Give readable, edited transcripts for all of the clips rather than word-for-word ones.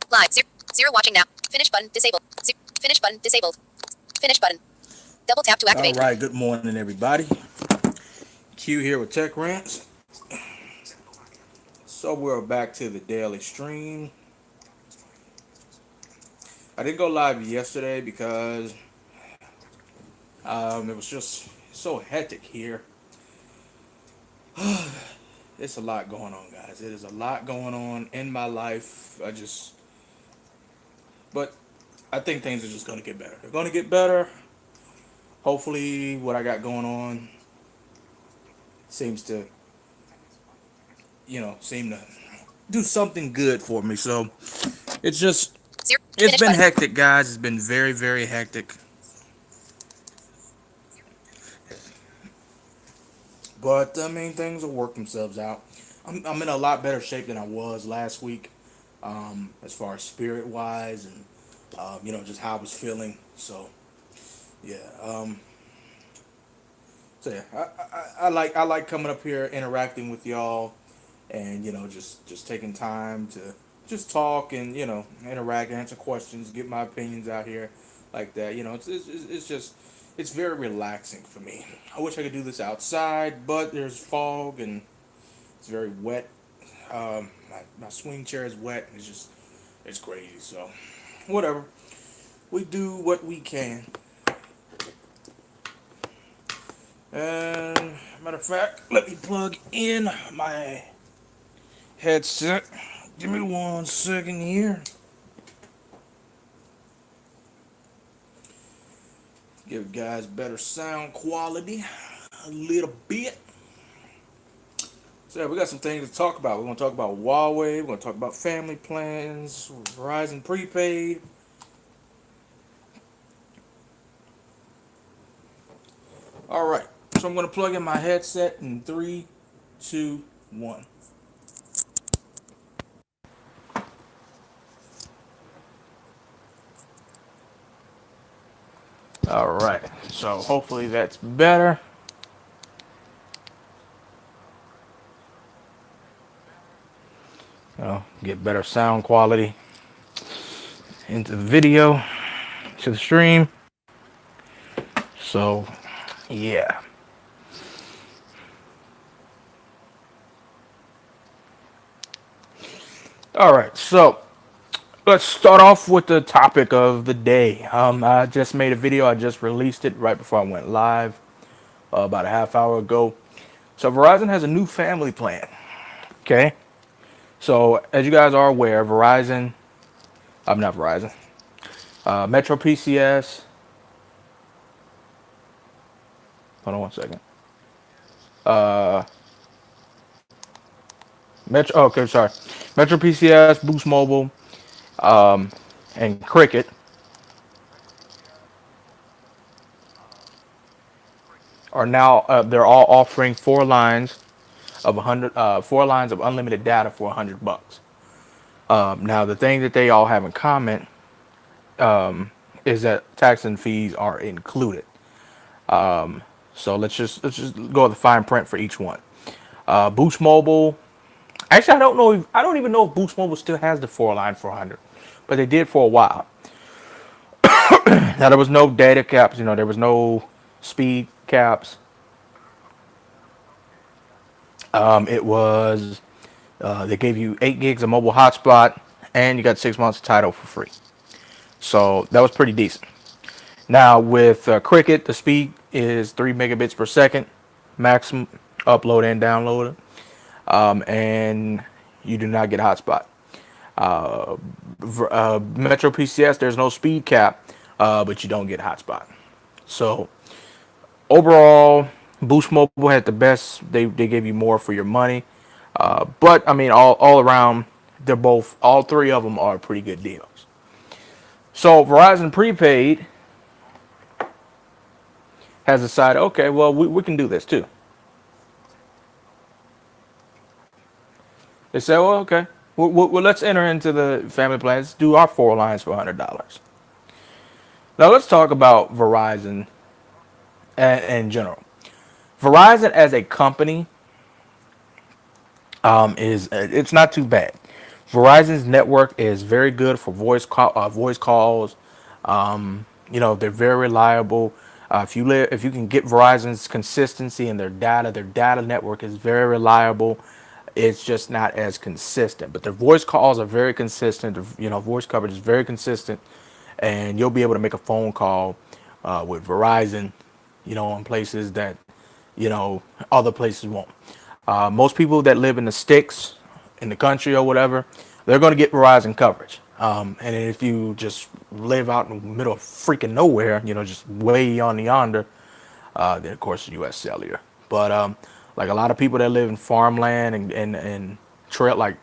Live. Zero watching now. Finish button disabled. Finish button disabled. Finish button. Double tap to activate. All right. Good morning, everybody. Q here with Tech Rants. So we're back to the daily stream. I didn't go live yesterday because it was just so hectic here. It's a lot going on, guys. It is a lot going on in my life. But I think things are just going to get better. They're going to get better. Hopefully, what I got going on seems to, seem to do something good for me. So it's just, it's been hectic, guys. It's been very, very hectic. But I mean, things will work themselves out. I'm in a lot better shape than I was last week, as far as spirit wise and just how I was feeling. Yeah, um, I like coming up here, interacting with y'all, and just taking time to just talk and interact, answer questions, get my opinions out here like that. It's just it's very relaxing for me. I wish I could do this outside, but there's fog and it's very wet. My swing chair is wet. It's crazy. So whatever, we do what we can. And matter of fact, let me plug in my headset. Give me 1 second here. Give guys better sound quality a little bit. So yeah, we got some things to talk about. We're gonna talk about Huawei. We're gonna talk about family plans, Verizon Prepaid. All right. So I'm gonna plug in my headset in 3, 2, 1. All right. So hopefully that's better. Get better sound quality into the video, to the stream. So, yeah. All right. So let's start off with the topic of the day. I just made a video. I just released it right before I went live, about a half hour ago. So Verizon has a new family plan. Okay. So as you guys are aware, Verizon, I'm not Verizon, Metro PCS. Hold on 1 second. Uh, Metro. Oh, okay, sorry. Metro PCS, Boost Mobile, and Cricket are now. They're all offering four lines of unlimited data for $100. Now the thing that they all have in common is that tax and fees are included. So let's just go with the fine print for each one. Boost Mobile. Actually, I don't even know if Boost Mobile still has the four line for 100, but they did for a while. Now there was no data caps. There was no speed caps. It was they gave you 8 gigs of mobile hotspot, and you got 6 months of title for free. So that was pretty decent. Now with Cricket, the speed is 3 megabits per second, maximum upload and download, and you do not get hotspot. Metro PCS, there's no speed cap, but you don't get hotspot. So overall, Boost Mobile had the best. They gave you more for your money, but I mean all around, all three of them are pretty good deals. So Verizon Prepaid has decided, okay, well we can do this too. They said, well, okay, well let's enter into the family plans. Do our four lines for $100. Now let's talk about Verizon in general. Verizon as a company is it's not too bad. Verizon's network is very good for voice calls. They're very reliable. If you can get Verizon's consistency and their data network is very reliable. It's just not as consistent, but their voice calls are very consistent. Voice coverage is very consistent, and you'll be able to make a phone call with Verizon, in places that other places won't. Most people that live in the sticks, in the country or whatever, they're going to get Verizon coverage. And if you just live out in the middle of freaking nowhere, just way on the yonder, then of course U.S. Cellular. But like a lot of people that live in farmland and like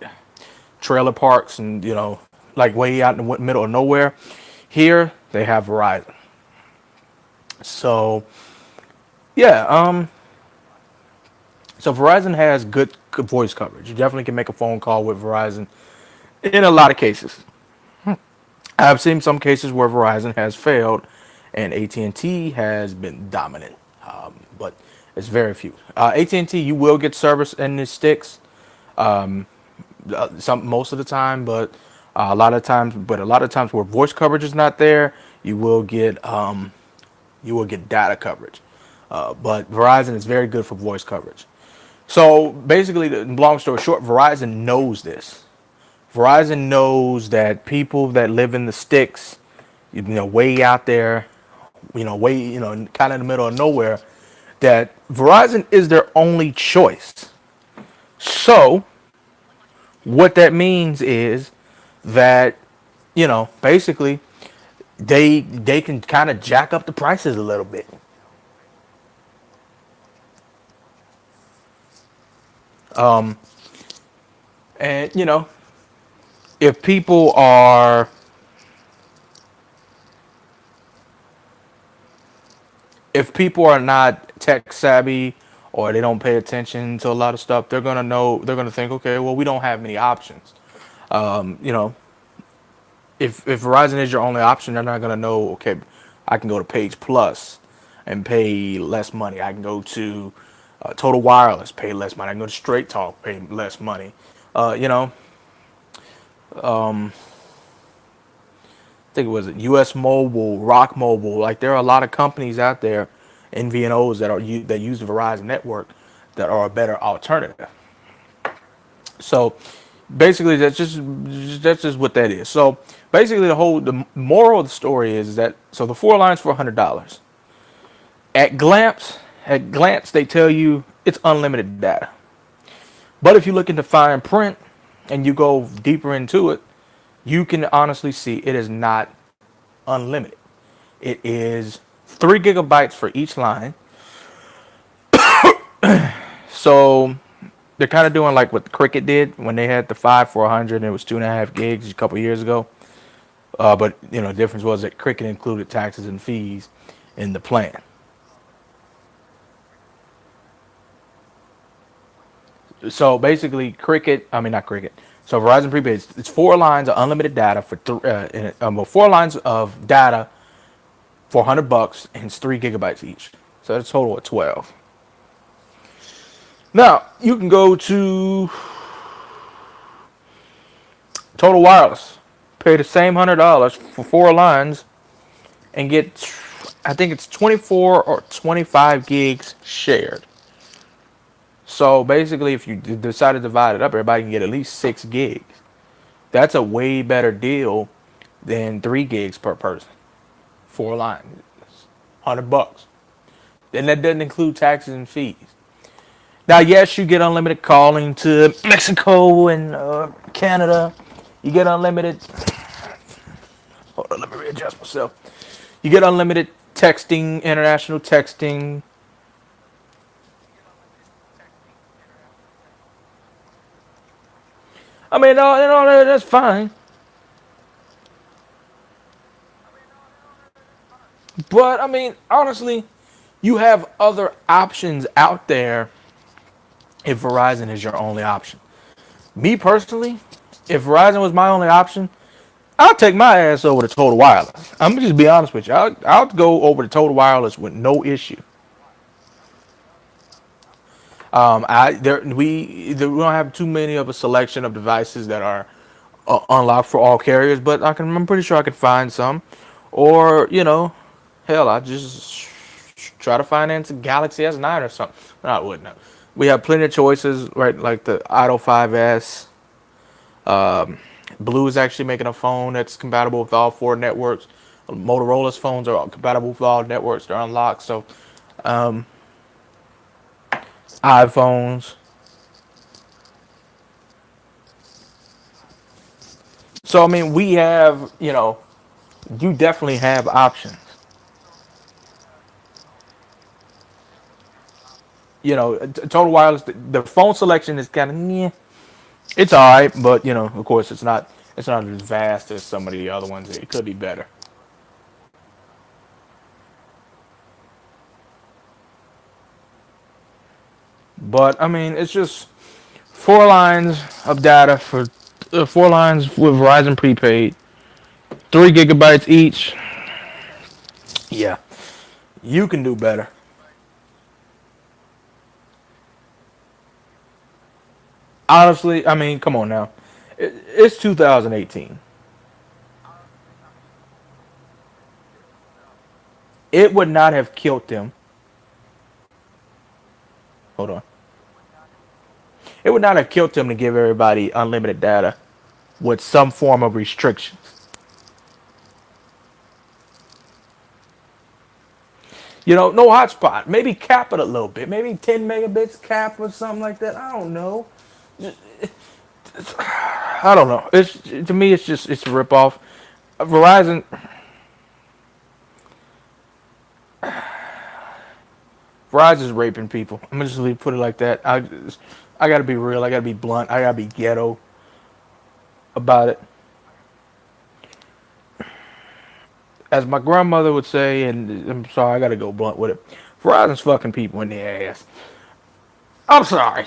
trailer parks and like way out in the middle of nowhere, here they have Verizon. So yeah, so Verizon has good voice coverage. You definitely can make a phone call with Verizon in a lot of cases. I've seen some cases where Verizon has failed, and AT&T has been dominant, but it's very few. AT&T, you will get service in the sticks, some most of the time, but a lot of times where voice coverage is not there, you will get data coverage. But Verizon is very good for voice coverage. So basically, the long story short, Verizon knows this. Verizon knows that people that live in the sticks, way out there, kind of in the middle of nowhere, that Verizon is their only choice. So what that means is that, basically they can kind of jack up the prices a little bit. And if people are not tech savvy or they don't pay attention to a lot of stuff, they're gonna think, okay, well, we don't have many options. You know, if Verizon is your only option, they're not gonna know, okay, I can go to Page Plus and pay less money. I can go to Total Wireless, pay less money. I can go to Straight Talk, pay less money. Uh, you know, I think it was U.S. Mobile, Rock Mobile. Like there are a lot of companies out there, NVNOs that use the Verizon network that are a better alternative. So basically, that's just what that is. So basically, the moral of the story is that the four lines for $100. At glance, they tell you it's unlimited data. But if you look into fine print and you go deeper into it, you can honestly see it is not unlimited. It is 3 gigabytes for each line. So they're kind of doing like what Cricket did when they had the 5 for 100 and it was 2.5 gigs a couple years ago. But the difference was that Cricket included taxes and fees in the plan. So basically, I mean not Cricket. So Verizon Prepaid, it's 4 lines of unlimited data for 4 lines of data for $100, and it's 3 gigabytes each. So that's a total of 12. Now you can go to Total Wireless, pay the same $100 for 4 lines, and get, I think it's 24 or 25 gigs shared. So basically, if you decide to divide it up, everybody can get at least 6 gigs. That's a way better deal than 3 gigs per person. 4 lines, $100. Then that doesn't include taxes and fees. Now, yes, you get unlimited calling to Mexico and Canada. You get unlimited. Hold on, let me readjust myself. You get unlimited texting, international texting. I mean, all that's fine. But I mean, honestly, you have other options out there if Verizon is your only option. Me personally, if Verizon was my only option, I'll take my ass over to Total Wireless. I'm gonna just be honest with you. I'll go over to Total Wireless with no issue. We don't have too many of a selection of devices that are unlocked for all carriers, but I'm pretty sure I could find some, or hell, I just try to finance a Galaxy S9 or something. No, I wouldn't. No. We have plenty of choices, right? Like the Idol 5S. Blue is actually making a phone that's compatible with all four networks. Motorola's phones are all compatible with all networks. They're unlocked. So iPhones. So I mean, we have you definitely have options. Total Wireless. The phone selection is kind of yeah, it's all right, but of course, it's not as vast as some of the other ones. It could be better. But I mean, it's just 4 lines of data for 4 lines with Verizon prepaid, 3 gigabytes each. Yeah, you can do better. Honestly, I mean, come on now. It's 2018. It would not have killed them. Hold on. It would not have killed them to give everybody unlimited data with some form of restrictions. No hotspot. Maybe cap it a little bit. Maybe 10 megabits cap or something like that. I don't know. I don't know. It's to me, it's a ripoff. Verizon, Verizon's raping people. I'm gonna just put it like that. I gotta be real. I gotta be blunt. I gotta be ghetto about it. As my grandmother would say, and I'm sorry, I gotta go blunt with it. Verizon's fucking people in the ass. I'm sorry.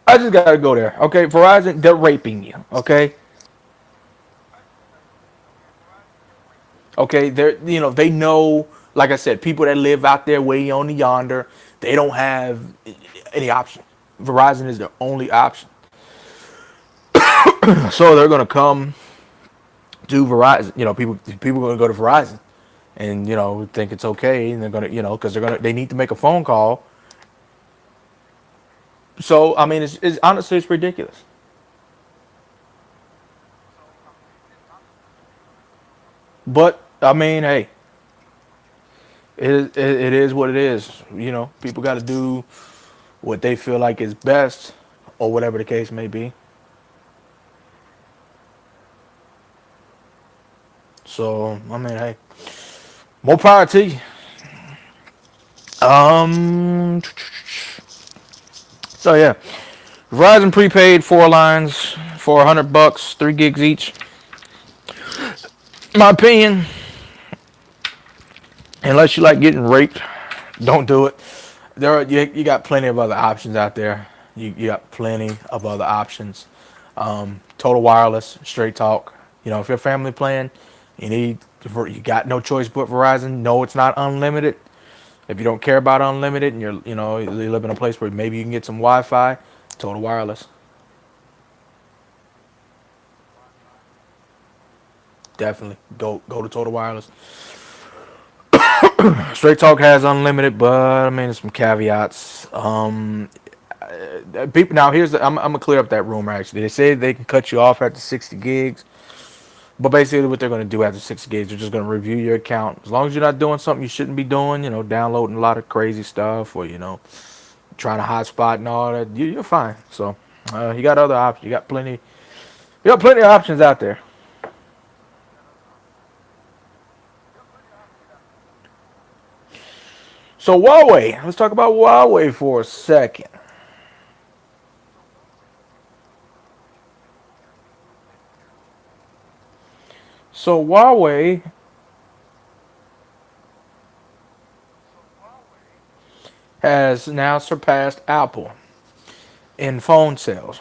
I just gotta go there. Okay, Verizon, they're raping you. Okay, okay, they know. Like I said, people that live out there way on the yonder, they don't have any option. Verizon is the only option. So they're gonna come to Verizon. People are gonna go to Verizon and think it's okay, and they're gonna because they need to make a phone call. So I mean, it's honestly it's ridiculous. But I mean, hey, it is what it is. People got to do what they feel like is best, or whatever the case may be. So I mean, hey, more power to you. Um. So yeah, Verizon prepaid 4 lines for $100, 3 gigs each. In my opinion, unless you like getting raped, don't do it. You got plenty of other options out there. You got plenty of other options. Total Wireless, Straight Talk. If you're a family plan, you got no choice but Verizon. No, it's not unlimited. If you don't care about unlimited and you live in a place where maybe you can get some Wi-Fi, Total Wireless. Definitely go to Total Wireless. Straight Talk has unlimited, but I mean there's some caveats. People now I'm gonna clear up that rumor. Actually, they say they can cut you off after 60 gigs, but basically what they're gonna do after 60 gigs, they're just gonna review your account. As long as you're not doing something you shouldn't be doing, downloading a lot of crazy stuff, or trying to hotspot and all that, you're fine. So you got other options. You got plenty of options out there. So Huawei, let's talk about Huawei for a second. So Huawei has now surpassed Apple in phone sales.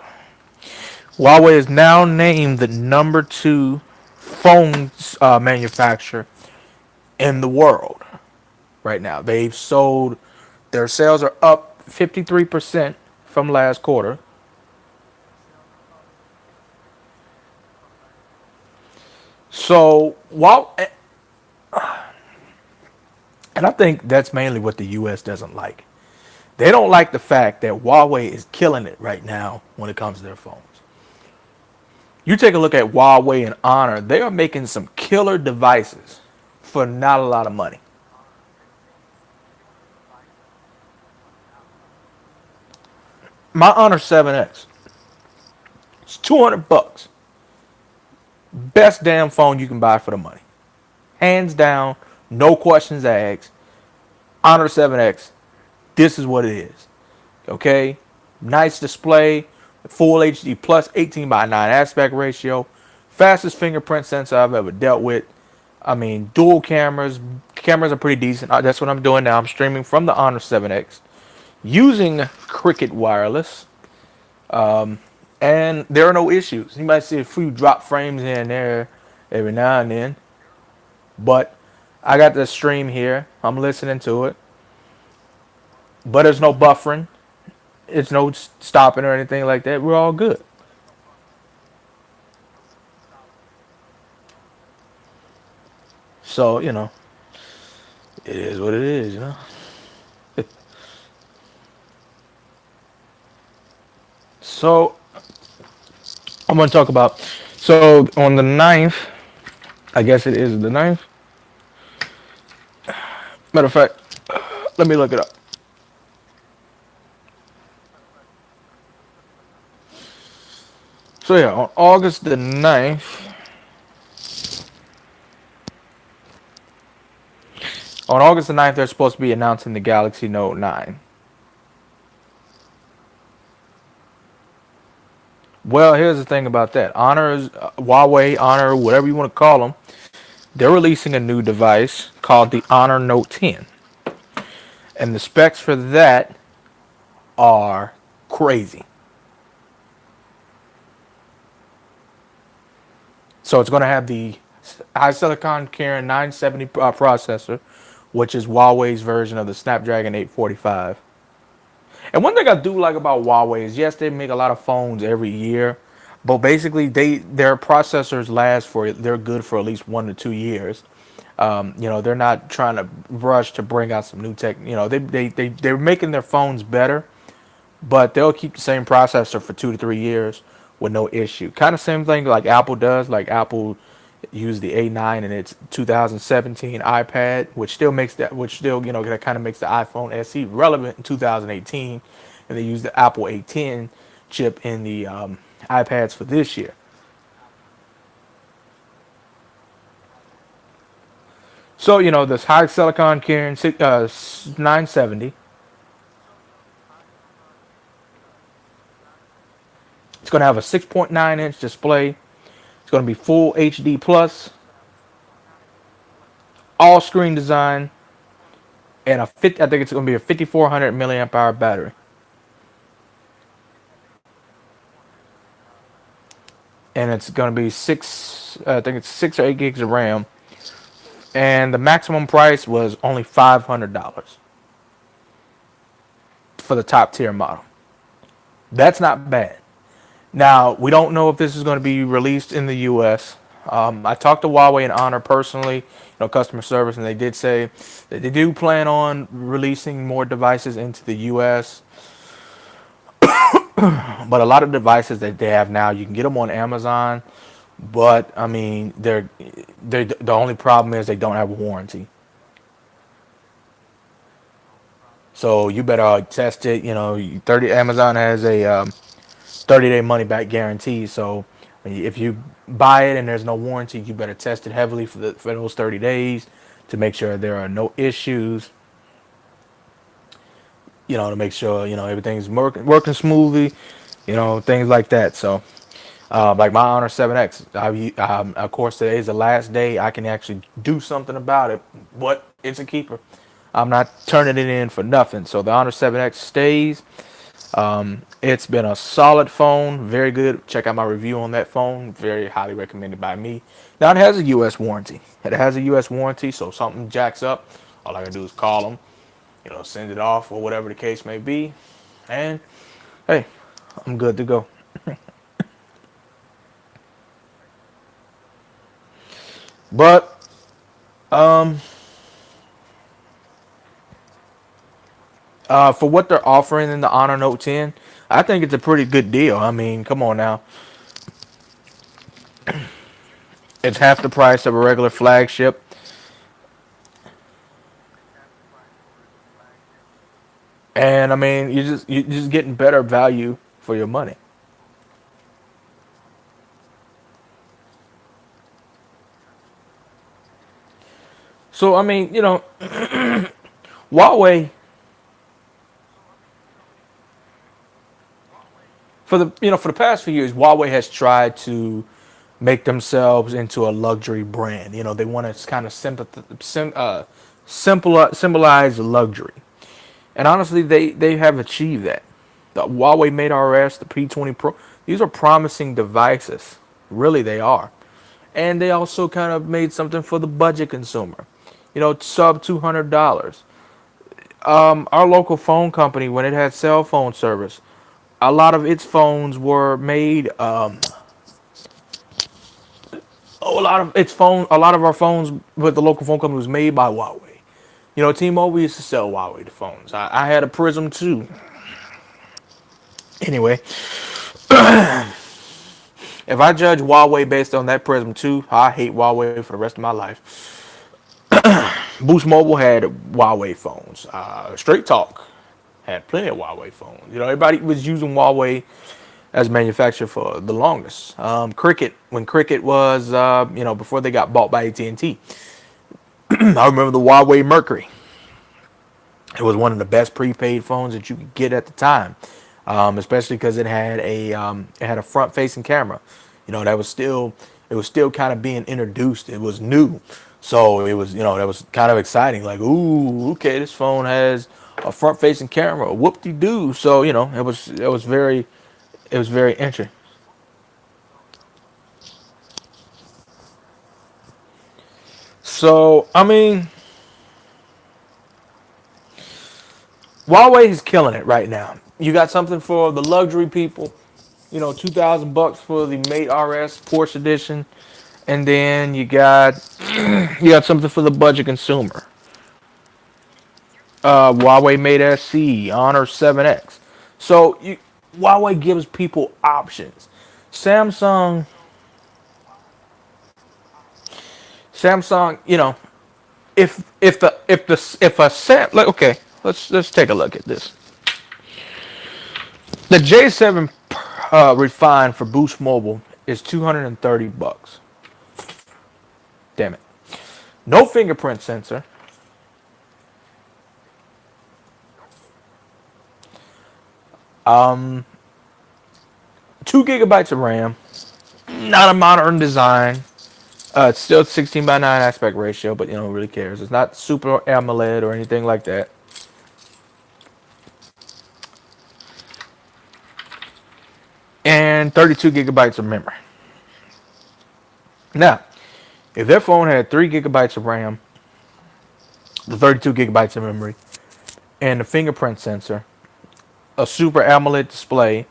Huawei is now named the number two phone manufacturer in the world right now. Their sales are up 53% from last quarter. So while and I think that's mainly what the U.S. doesn't like. They don't like the fact that Huawei is killing it right now when it comes to their phones. You take a look at Huawei and Honor; they are making some killer devices for not a lot of money. My Honor 7X, it's $200. Best damn phone you can buy for the money. Hands down, no questions asked. Honor 7X, this is what it is. Okay? Nice display, full HD plus 18 by 9 aspect ratio, fastest fingerprint sensor I've ever dealt with. I mean, dual cameras. Cameras are pretty decent. That's what I'm doing now. I'm streaming from the Honor 7X using Cricket Wireless, and there are no issues. You might see a few drop frames here and there every now and then, but I got the stream here. I'm listening to it, but there's no buffering. It's no stopping or anything like that. We're all good. So it is what it is. So I'm going to talk about. So on the ninth, I guess it is the ninth. Matter of fact, let me look it up. So yeah, on August the ninth, they're supposed to be announcing the Galaxy Note 9. Well, here's the thing about that. Huawei, Honor, whatever you want to call them, they're releasing a new device called the Honor Note 10. And the specs for that are crazy. So it's going to have the high silicon Kirin 970 processor, which is Huawei's version of the Snapdragon 845. And one thing I do like about Huawei is yes, they make a lot of phones every year, but basically their processors last for they're good for at least 1 to 2 years. They're not trying to rush to bring out some new tech. They're making their phones better, but they'll keep the same processor for 2 to 3 years with no issue. Kind of same thing like Apple does. Like Apple used the A9 in its 2017 iPad, which still that kind of makes the iPhone SE relevant in 2018, and they used the Apple A10 chip in the iPads for this year. So this high silicon Kirin 970. It's going to have a 6.9-inch display. It's going to be full HD plus, all screen design, and I think it's going to be a 5400 milliamp hour battery, and it's going to be I think it's 6 or 8 gigs of RAM, and the maximum price was only $500 for the top tier model. That's not bad. Now we don't know if this is going to be released in the U.S. I talked to Huawei and Honor personally, customer service, and they did say that they do plan on releasing more devices into the U.S. But a lot of devices that they have now, you can get them on Amazon. But I mean, they the only problem is they don't have a warranty. So you better test it. 30 Amazon has a 30-day money back guarantee. So if you buy it and there's no warranty, you better test it heavily for those 30 days to make sure there are no issues. To make sure everything's working smoothly. Things like that. So like my Honor 7X, of course today is the last day I can actually do something about it, but it's a keeper. I'm not turning it in for nothing. So the Honor 7X stays. It's been a solid phone, very good. Check out my review on that phone, very highly recommended by me. Now it has a U.S. warranty. It has a U.S. warranty, so if something jacks up, all I gotta do is call them, send it off or whatever the case may be, and Hey, I'm good to go. But um, for what they're offering in the Honor Note 10, I think it's a pretty good deal. I mean, come on now, it's half the price of a regular flagship, and I mean, you're just getting better value for your money. So I mean, Huawei for the past few years, Huawei has tried to make themselves into a luxury brand. They want to kind of symbolize luxury, and honestly, they have achieved that. The Huawei Mate RS, the P20 Pro, these are promising devices. Really, they are, and they also kind of made something for the budget consumer. Sub $200. Our local phone company, when it had cell phone service, a lot of its phones were made. A lot of our phones with the local phone company was made by Huawei. T-Mobile used to sell Huawei the phones. I had a Prism too. Anyway, if I judge Huawei based on that Prism too, I hate Huawei for the rest of my life. Boost Mobile had Huawei phones. Straight Talk had plenty of Huawei phones. Everybody was using Huawei as a manufacturer for the longest. Cricket, when Cricket was, before they got bought by AT&T, I remember the Huawei Mercury. It was one of the best prepaid phones that you could get at the time, especially because it had a front facing camera. That was still it was still kind of being introduced. It was new, so it was that was kind of exciting. Like, ooh, okay, this phone has a front facing camera. Whoop de doo. So it was very interesting. So I mean, Huawei is killing it right now. You got something for the luxury people. 2,000 bucks for the Mate RS Porsche Edition, and then you got something for the budget consumer. Huawei Mate SC, Honor 7X. So Huawei gives people options. Samsung, Samsung, if a Sam, like, okay, let's take a look at this. The J7 refined for Boost Mobile is 230 bucks. Damn it. No fingerprint sensor. 2 gigabytes of RAM. Not a modern design. It's still 16 by 9 aspect ratio, but who really cares? It's not super AMOLED or anything like that. And 32 gigabytes of memory. Now, if their phone had 3 gigabytes of RAM, the 32 gigabytes of memory, and a fingerprint sensor, a super AMOLED display,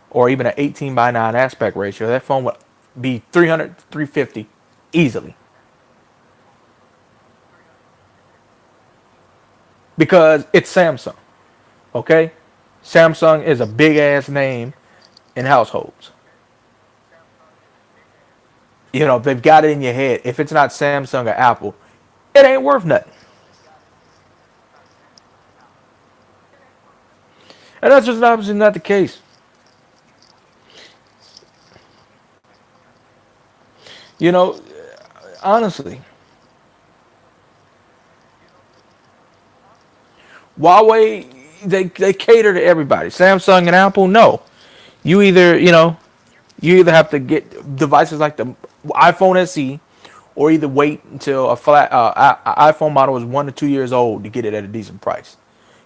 or even an 18 by 9 aspect ratio, that phone would be 300, 350 easily. Because it's Samsung, okay? Samsung is a big ass name in households. They've got it in your head. If it's not Samsung or Apple, it ain't worth nothing. And that's just obviously not the case. You know, honestly, Huawei they cater to everybody. Samsung and Apple, no. You either have to get devices like the iPhone SE, or either wait until a iPhone model is 1 to 2 years old to get it at a decent price.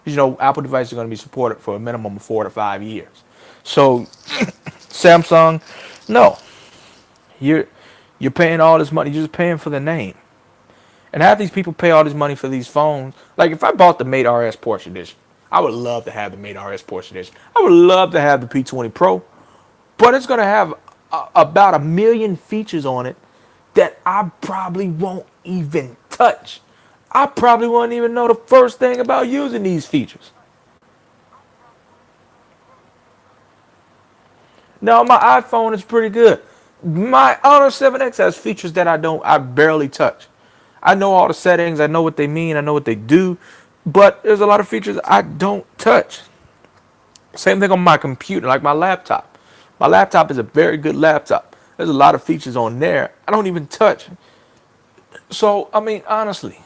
Because Apple devices are going to be supported for a minimum of 4 to 5 years. So Samsung, no, you're you're paying all this money. You're just paying for the name. And half these people pay all this money for these phones. Like if I bought the Mate RS Porsche Edition, I would love to have the Mate RS Porsche Edition. I would love to have the P20 Pro, but it's gonna have about a million features on it that I probably won't even touch. I probably won't even know the first thing about using these features. No, my iPhone is pretty good. My Honor 7X has features that I barely touch. I know all the settings, I know what they mean, I know what they do, but there's a lot of features I don't touch. Same thing on my computer, like my laptop. My laptop is a very good laptop. There's a lot of features on there I don't even touch. So, I mean, honestly,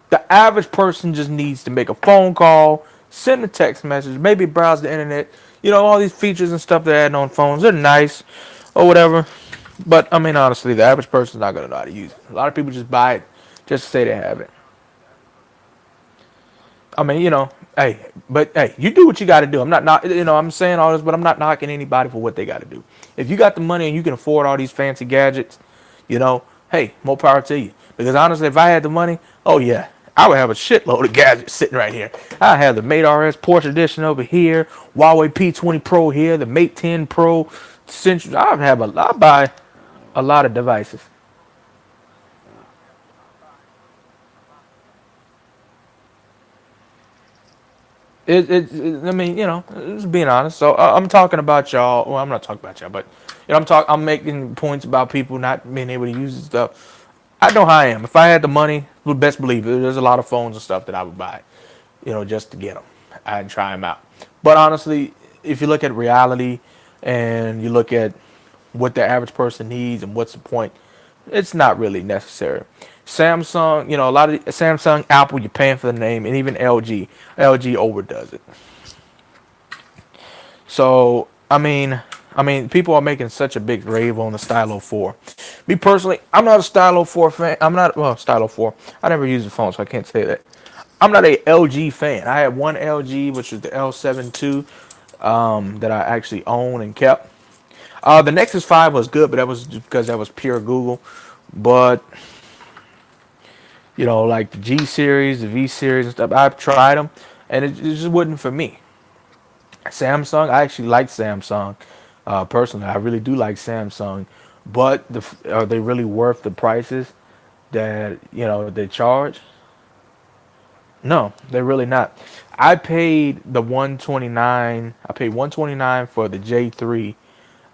the average person just needs to make a phone call, send a text message, maybe browse the internet. You know, all these features and stuff they're adding on phones, they're nice or whatever. But, I mean, honestly, the average person's not going to know how to use it. A lot of people just buy it just to say they have it. I mean, hey, but hey, you do what you got to do. I'm not, I'm saying all this, but I'm not knocking anybody for what they got to do. If you got the money and you can afford all these fancy gadgets, hey, more power to you. Because honestly, if I had the money, oh yeah, I would have a shitload of gadgets sitting right here. I have the Mate RS Porsche Edition over here, Huawei P20 Pro here, the Mate 10 Pro, Central. I buy a lot of devices. I mean, just being honest. So I'm talking about y'all. Well, I'm not talking about y'all, but I'm making points about people not being able to use this stuff. I know how I am. If I had the money, would best believe it. There's a lot of phones and stuff that I would buy, just to get them. I'd try them out. But honestly, if you look at reality and you look at what the average person needs and what's the point, it's not really necessary. Samsung, a lot of Samsung, Apple, you're paying for the name, and even LG. LG overdoes it. So I mean, people are making such a big rave on the Stylo 4. Me personally, I'm not a Stylo 4 fan. I'm not well Stylo 4. I never used the phone, so I can't say that. I'm not a LG fan. I had one LG, which was the L7 II, that I actually own and kept. The Nexus 5 was good, but that was just because that was pure Google. But like the G series, the V series and stuff, I've tried them, and it just wasn't for me. Samsung, I actually like Samsung. Personally, I really do like Samsung, but are they really worth the prices that they charge? No, they're really not. I paid 129 for the J3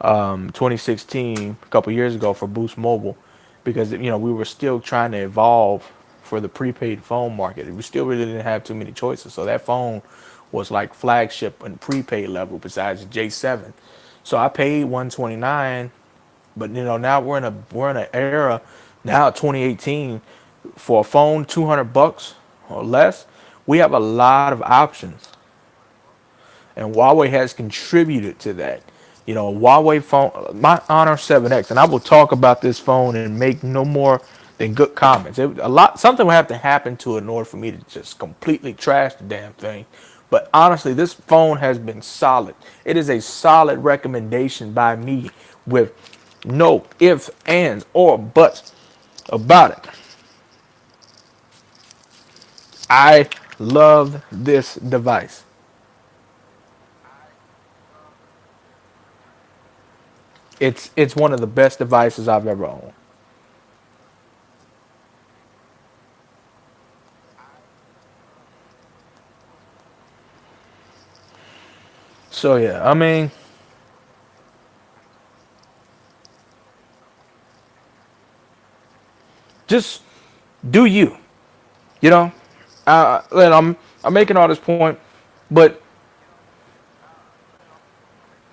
2016 a couple years ago for Boost Mobile because we were still trying to evolve for the prepaid phone market. We still really didn't have too many choices, so that phone was like flagship and prepaid level besides the J7. So I paid 129, but now we're in an era now 2018 for a phone 200 bucks or less. We have a lot of options, and Huawei has contributed to that. Huawei phone, my Honor 7X, and I will talk about this phone and make no more than good comments. Something would have to happen to it in order for me to just completely trash the damn thing. But honestly, this phone has been solid. It is a solid recommendation by me with no ifs, ands, or buts about it. I love this device. It's one of the best devices I've ever owned. So yeah, I mean, just do you. You know, and I'm making all this point, but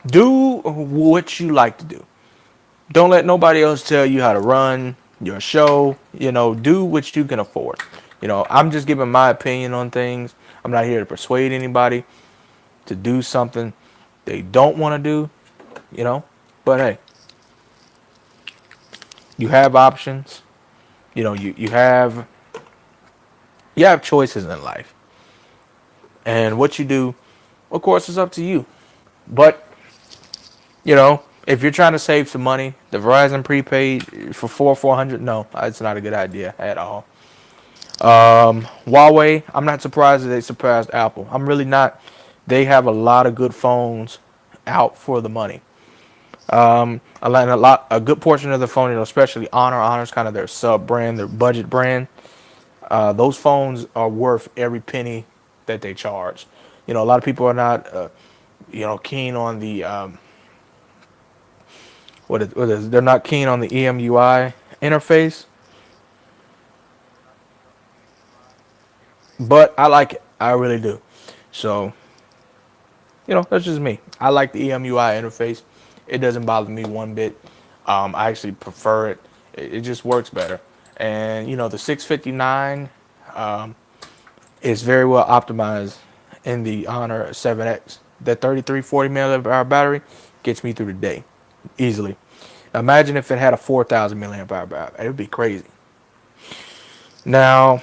do what you like to do. Don't let nobody else tell you how to run your show. Do what you can afford. I'm just giving my opinion on things. I'm not here to persuade anybody to do something they don't want to do. You know, but hey, you have options. You have choices in life, and what you do, of course, is up to you. But if you're trying to save some money, the Verizon prepaid for 400, no, it's not a good idea at all. Huawei, I'm not surprised that they surpassed Apple. I'm really not. They have a lot of good phones out for the money. A good portion of the phone, especially Honor's kind of their sub brand, their budget brand. Those phones are worth every penny that they charge. A lot of people are not, keen on the they're not keen on the EMUI interface, but I like it. I really do. So, that's just me. I like the EMUI interface. It doesn't bother me one bit. I actually prefer it. It just works better. And the 659 is very well optimized in the Honor 7X. That 3340 milliamp hour battery gets me through the day easily. Imagine if it had a 4000 milliamp hour battery. It would be crazy. Now,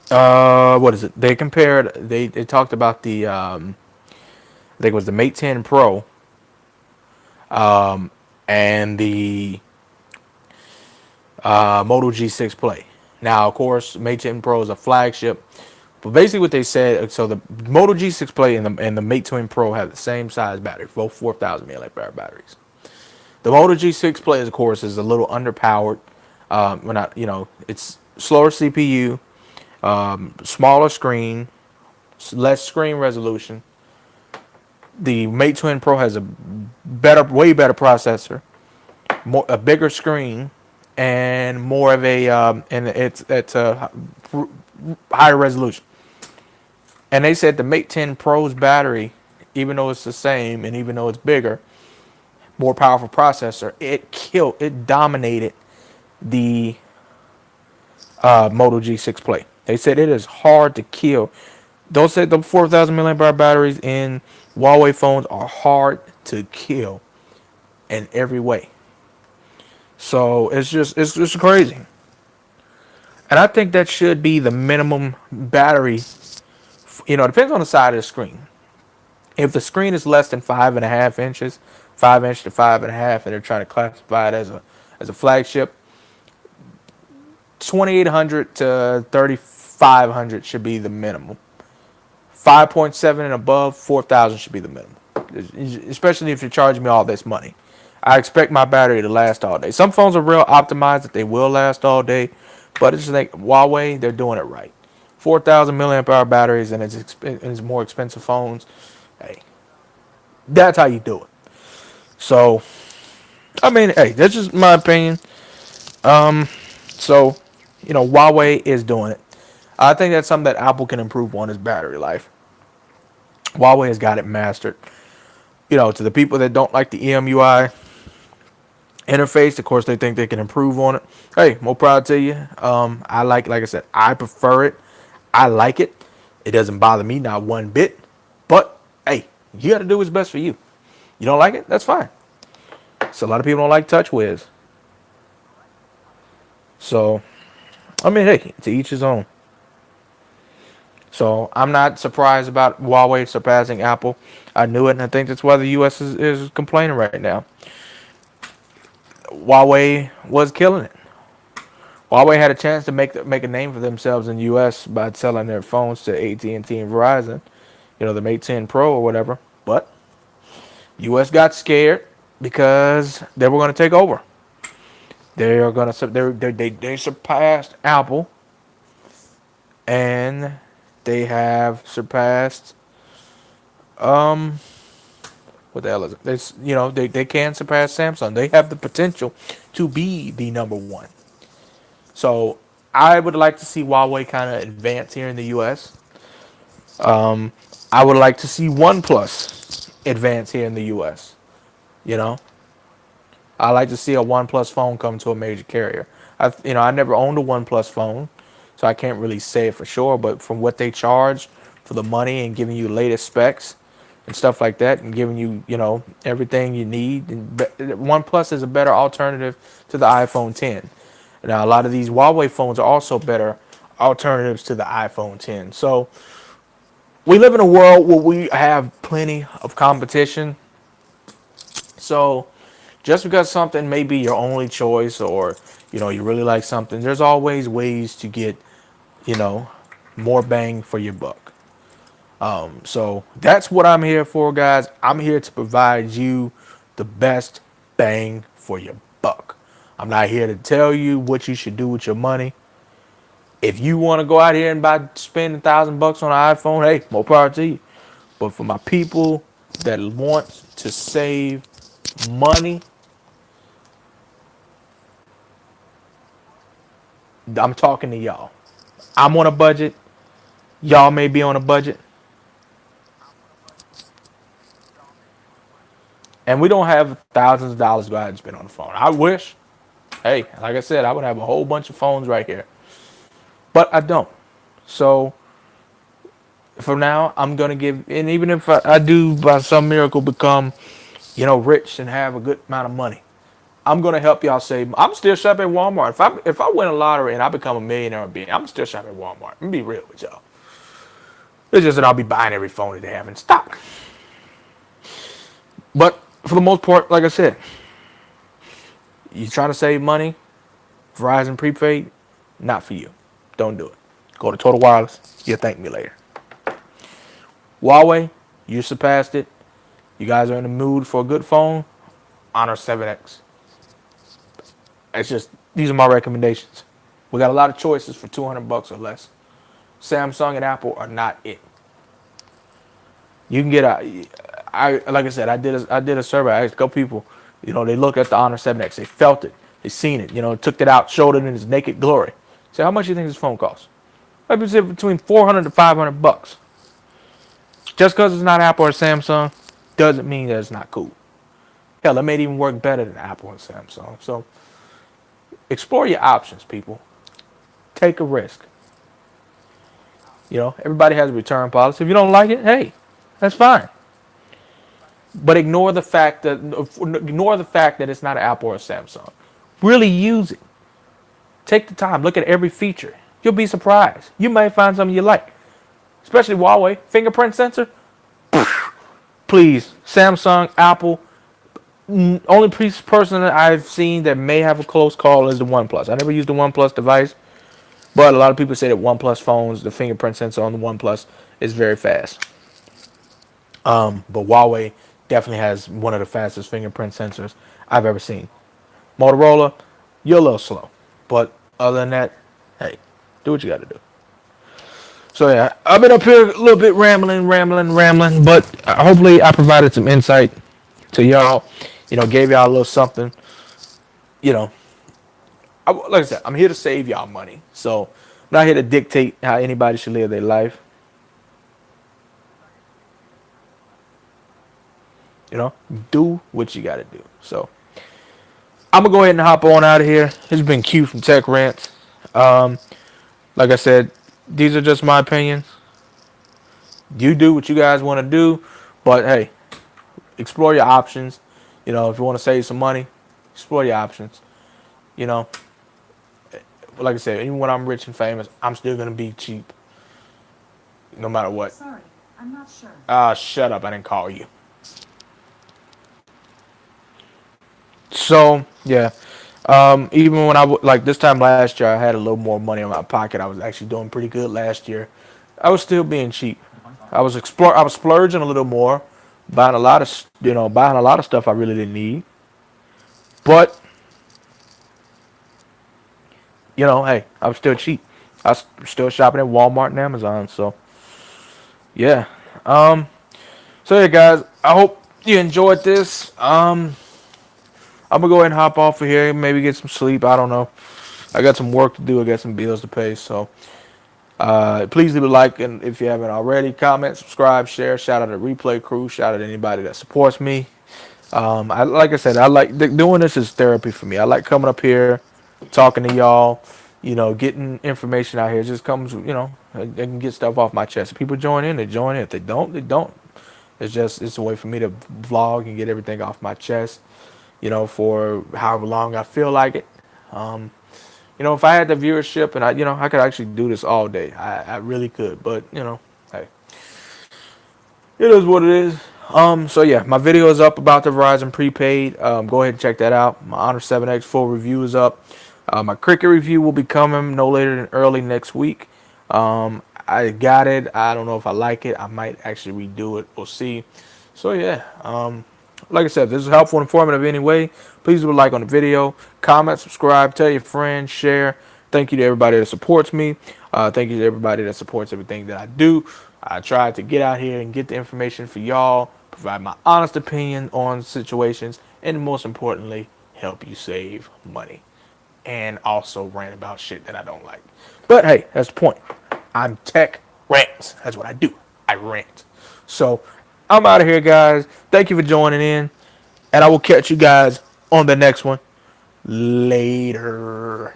what is it? They talked about I think it was the Mate 10 Pro and the Moto G6 Play. Now, of course, Mate 10 Pro is a flagship, but basically what they said, so the Moto G6 Play and the Mate 10 Pro have the same size battery, both 4000 milliamp hour batteries. The Moto G6 Play, of course, is a little underpowered. Not, it's slower CPU, smaller screen, less screen resolution. The Mate Twin Pro has a way better processor, a bigger screen, and more of a and it's a higher resolution. And they said the Mate 10 Pro's battery, even though it's the same and even though it's bigger, more powerful processor, it dominated the Moto G6 Play. They said it is hard to kill. Those said the 4000 milliamp hour batteries in Huawei phones are hard to kill in every way. So it's just crazy. And I think that should be the minimum battery. It depends on the side of the screen. If the screen is less than 5.5 inches, 5 inch to 5.5, and they're trying to classify it as a flagship, 2800 to 3500 should be the minimum. 5.7 and above, 4000 should be the minimum. Especially if you're charging me all this money. I expect my battery to last all day. Some phones are real optimized that they will last all day, but it's just like Huawei, they're doing it right. 4000 milliamp hour batteries and it's more expensive phones. Hey, that's how you do it. So, I mean, hey, that's just my opinion. So, Huawei is doing it. I think that's something that Apple can improve on is battery life. Huawei has got it mastered. To the people that don't like the EMUI interface, of course, they think they can improve on it. Hey, more proud to you. Like I said, I prefer it. I like it. It doesn't bother me not one bit. But hey, you got to do what's best for you. You don't like it? That's fine. So a lot of people don't like TouchWiz. So I mean, hey, to each his own. So I'm not surprised about Huawei surpassing Apple. I knew it, and I think that's why the U.S. is complaining right now. Huawei was killing it. Huawei had a chance to make a name for themselves in the U.S. by selling their phones to AT&T and Verizon. The Mate 10 Pro or whatever. But U.S. got scared because they were going to take over. They are going to they surpassed Apple, and they have surpassed what the hell is it? They can surpass Samsung. They have the potential to be the number one. So I would like to see Huawei kind of advance here in the U.S. I would like to see OnePlus advance here in the U.S. You know, I like to see a OnePlus phone come to a major carrier. I never owned a OnePlus phone, so I can't really say it for sure. But from what they charge for the money and giving you latest specs and stuff like that, and giving you everything you need, and OnePlus is a better alternative to the iPhone 10. Now a lot of these Huawei phones are also better alternatives to the iPhone 10. So we live in a world where we have plenty of competition. So Just because something may be your only choice, or you really like something, there's always ways to get you know more bang for your buck. So that's what I'm here for, guys. I'm here to provide you the best bang for your buck. I'm not here to tell you what you should do with your money. If you want to go out here and spend $1,000 on an iPhone, hey, more power to you. But for my people that want to save money, I'm talking to y'all. I'm on a budget. Y'all may be on a budget. And we don't have thousands of dollars to go out and spend on the phone. I wish. Hey, like I said, I would have a whole bunch of phones right here. But I don't. So for now, I'm going to give, and even if I do by some miracle become, rich and have a good amount of money, I'm gonna help y'all save. I'm still shopping at Walmart. If I win a lottery and I become a millionaire, I'm still shopping at Walmart. I'm gonna be real with y'all. It's just that I'll be buying every phone that they have in stock. But for the most part, like I said, you trying to save money, Verizon prepaid, not for you. Don't do it. Go to Total Wireless. You'll thank me later. Huawei, you surpassed it. You guys are in the mood for a good phone. Honor 7X. It's just these are my recommendations. We got a lot of choices for $200 or less. Samsung and Apple are not it. You can get a. I like I said, I did a survey. I asked a couple people. They looked at the Honor 7X. They felt it. They seen it. Took it out, showed it in its naked glory. So how much do you think this phone costs? I would say between 400 to $500. Just because it's not Apple or Samsung doesn't mean that it's not cool. Hell, it may even work better than Apple and Samsung. So explore your options, people. Take a risk. Everybody has a return policy. If you don't like it, hey, that's fine. But ignore the fact that it's not an Apple or a Samsung. Really use it. Take the time. Look at every feature. You'll be surprised. You might find something you like. Especially Huawei fingerprint sensor. Please, Samsung, Apple. Only person that I've seen that may have a close call is the OnePlus. I never used the OnePlus device, but a lot of people say that OnePlus phones, the fingerprint sensor on the OnePlus is very fast. But Huawei definitely has one of the fastest fingerprint sensors I've ever seen. Motorola, you're a little slow. But other than that, hey, do what you got to do. So yeah, I've been up here a little bit rambling, but hopefully I provided some insight to y'all. Gave y'all a little something. You know, like I said, I'm here to save y'all money. So I'm not here to dictate how anybody should live their life. Do what you got to do. So I'm gonna go ahead and hop on out of here. This has been Q from Tech Rants. Um, like I said, these are just my opinions. You do what you guys want to do, but hey, explore your options. If you want to save some money, explore your options. You know, like I said, even when I'm rich and famous, I'm still gonna be cheap, no matter what. Sorry, I'm not sure. Shut up! I didn't call you. So yeah, even when like this time last year, I had a little more money in my pocket. I was actually doing pretty good last year. I was still being cheap. I was splurging a little more, buying a lot of buying a lot of stuff I really didn't need. But hey, I was still cheap. I was still shopping at Walmart and Amazon. So yeah. Um. So yeah, guys. I hope you enjoyed this. I'm gonna go ahead and hop off of here. Maybe get some sleep. I don't know. I got some work to do. I got some bills to pay. So please leave a like, and if you haven't already, comment, subscribe, share. Shout out to Replay Crew. Shout out to anybody that supports me. Like I said, I like doing this is therapy for me. I like coming up here, talking to y'all. Getting information out here. It just comes. I can get stuff off my chest. If people join in, they join in. If they don't, they don't. It's a way for me to vlog and get everything off my chest. For however long I feel like it. Um, if I had the viewership and I could actually do this all day. I really could. But hey, it is what it is. So yeah, my video is up about the Verizon prepaid. Go ahead and check that out. My Honor 7X full review is up. My Cricket review will be coming no later than early next week. I got it. I don't know if I like it. I might actually redo it. We'll see. So yeah, like I said, if this is helpful and informative anyway, please do a like on the video, comment, subscribe, tell your friends, share. Thank you to everybody that supports me. Thank you to everybody that supports everything that I do. I try to get out here and get the information for y'all, provide my honest opinion on situations, and most importantly, help you save money. And also rant about shit that I don't like. But hey, that's the point. I'm tech rants. That's what I do. I rant. So I'm out of here, guys. Thank you for joining in. And I will catch you guys on the next one. Later.